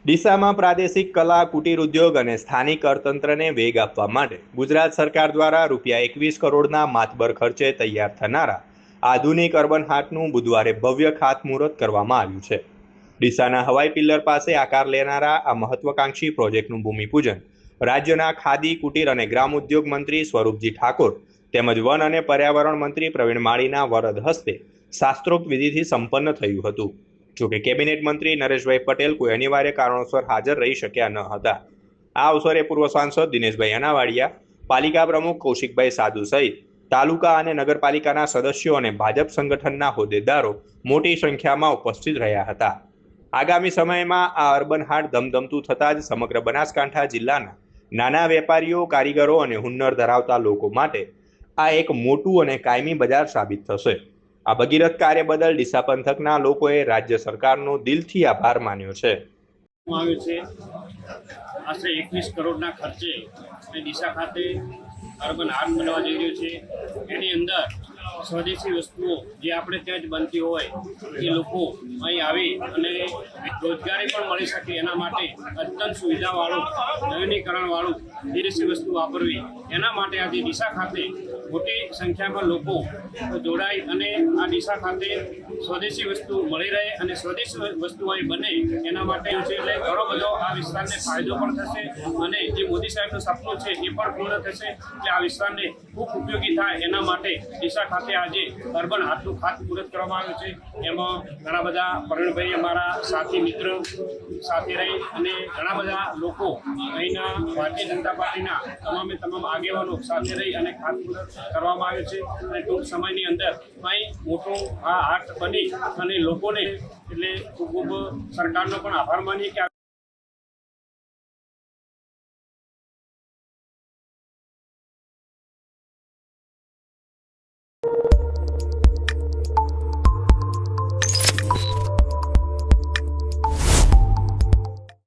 ડીસામાં પ્રાદેશિક કલા, કુટીર ઉદ્યોગ અને સ્થાનિક અર્થતંત્રને વેગ આપવા માટે ગુજરાત સરકાર દ્વારા ₹21 કરોડના માતબર ખર્ચે તૈયાર થનારા આધુનિક અર્બન હાટનું બુધવારે ભવ્ય ખાતમુહૂર્ત કરવામાં આવ્યું છે. ડીસાના હવાઈ પિલ્લર પાસે આકાર લેનારા આ મહત્વાકાંક્ષી પ્રોજેક્ટનું ભૂમિપૂજન રાજ્યના ખાદી, કુટીર અને ગ્રામ ઉદ્યોગ મંત્રી સ્વરૂપજી ઠાકોર તેમજ વન અને પર્યાવરણ મંત્રી પ્રવીણ માળીના વરદ હસ્તે શાસ્ત્રોક્ત વિધિથી સંપન્ન થયું હતું. જોકે કેબિનેટ મંત્રી નરેશભાઈ પટેલ કોઈ અનિવાર્ય કારણોસર હાજર રહી શક્યા ન હતા. આ અવસરે પૂર્વ સાંસદ દિનેશભાઈ અનાવાડિયા, પાલિકા પ્રમુખ કૌશિકભાઈ સાધુ સહિત તાલુકા અને નગરપાલિકાના સદસ્યો અને ભાજપ સંગઠનના હોદ્દેદારો મોટી સંખ્યામાં ઉપસ્થિત રહ્યા હતા. આગામી સમયમાં આ અર્બન હાટ ધમધમતું થતાં જ સમગ્ર બનાસકાંઠા જિલ્લાના નાના વેપારીઓ, કારીગરો અને હુન્નર ધરાવતા લોકો માટે આ એક મોટું અને કાયમી બજાર સાબિત થશે. આ ભગીરથ કાર્ય બદલ ડીસા પંથકના લોકોએ રાજ્ય સરકારનો દિલથી આભાર માન્યો છે. આશરે 21 કરોડના ખર્ચે ડીસા ખાતે અર્બન હાટ બનવા જઈ રહ્યું છે. એની અંદર સ્વદેશી વસ્તુઓ જે આપણે ત્યાં જ બનતી હોય એ લોકો અહીં આવી અને રોજગારી પણ મળી શકે એના માટે અત્યંત સુવિધાવાળું, નવીનીકરણવાળું વિદેશી વસ્તુ વાપરવી, એના માટે આજે ડીસા ખાતે મોટી સંખ્યામાં લોકો જોડાઈ અને આ ડીસા ખાતે સ્વદેશી વસ્તુ મળી રહે અને સ્વદેશી વસ્તુ અહીં બને એના માટે છે. એટલે ઘણો બધો આ વિસ્તારને ફાયદો પણ થશે અને જે મોદી સાહેબનું સપનું છે એ પણ પૂર્ણ થશે કે આ વિસ્તારને ખૂબ ઉપયોગી થાય. એના માટે ડીસા ખાતે આજે અર્બન હાટનું ખાતમુહૂર્ત કરવામાં આવ્યું છે. એમાં ઘણા બધા પ્રવીણભાઈ અમારા સાથી મિત્ર સાથે રહી અને ઘણા બધા લોકો અહીંના ભારતીય જનતા પાર્ટીના તમામ આગેવાનો સાથે રહી અને ખાતમુહૂર્ત કરવામાં આવ્યું છે. અને ટૂંક સમયની અંદર અહીં મોટું આ હાટ બની અને લોકોને એટલે ખૂબ સરકારનો પણ આભાર માનીએ કે